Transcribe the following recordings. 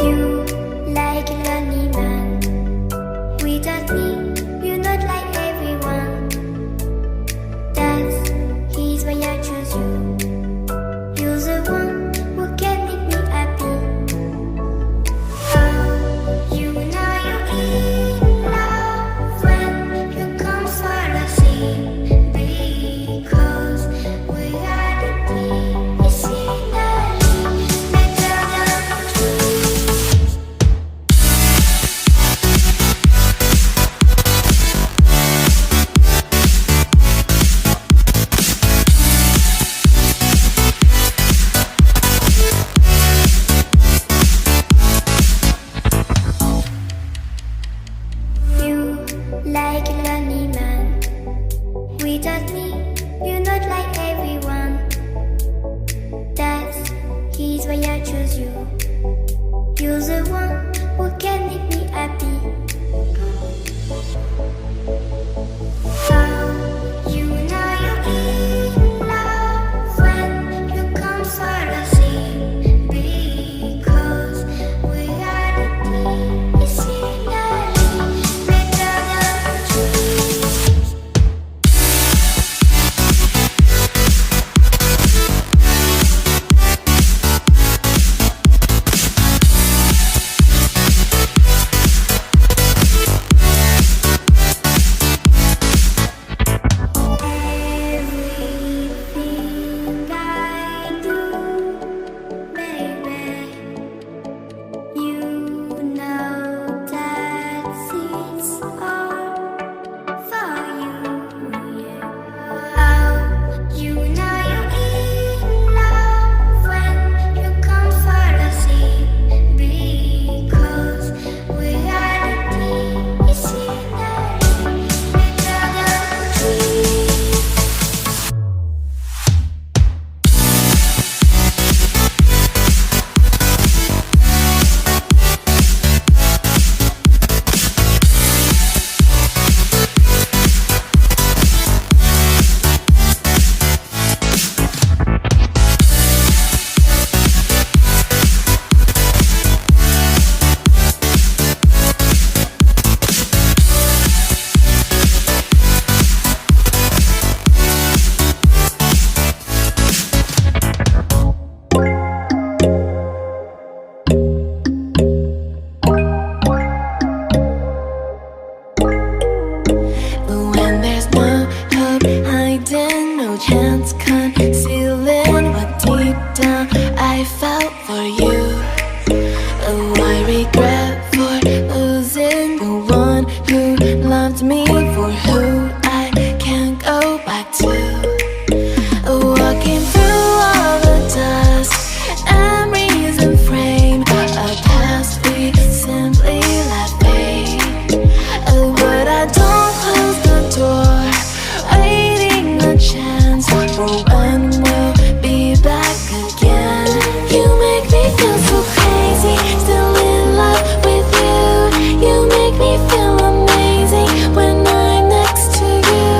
You like a lonely man. Without me, you're not like everyone. That's he's why I choose you. You're the one who can make me happy. Oh, you know you're in love when you come for the sea. Because we are the team, it's finally better than dreams. You like a lonely man. Without me, you're not like everyone. That's he's why I choose you. You're the one who can make me happy. Oh, you know you're in love when you come for the sea. Because we are the team, it's finally better than dreams. Everything I do, baby, you know that it's all for you. Yeah. Oh, you know you're in love when you come for the sea. Because we are the team, it's finally better than dreams. But when there's no hope hiding, no chance concealing what deep down I felt for you. Oh, I regret for losing the one who loved me, for who I can't go back to. Walking through all the dust, memories and frame, a past we simply let fade. Oh, but I don't close the door, waiting a chance for when we'll be back again. You make me feel so crazy, still in love with you. You make me feel amazing when I'm next to you.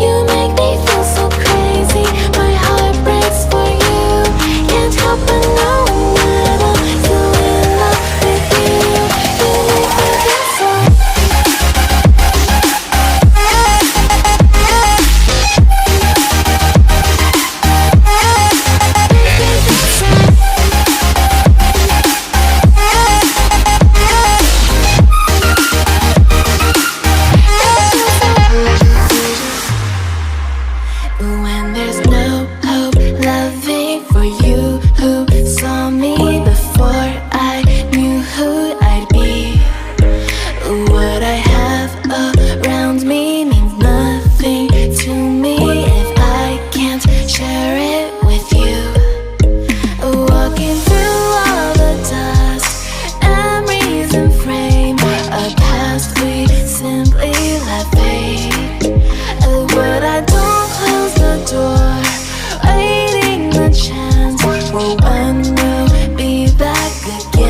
You make me feel so crazy, my heart breaks for you. Can't help but know that I'm still in love with you. You make me feel so. When there's no hope loving for you, who saw me before I knew who I'd be. What I have around me means nothing to me if I can't share it with you. Walking through all the dust, memories and frame, a past we simply let fade. But I don't close the door, waiting the chance for when we'll be back again.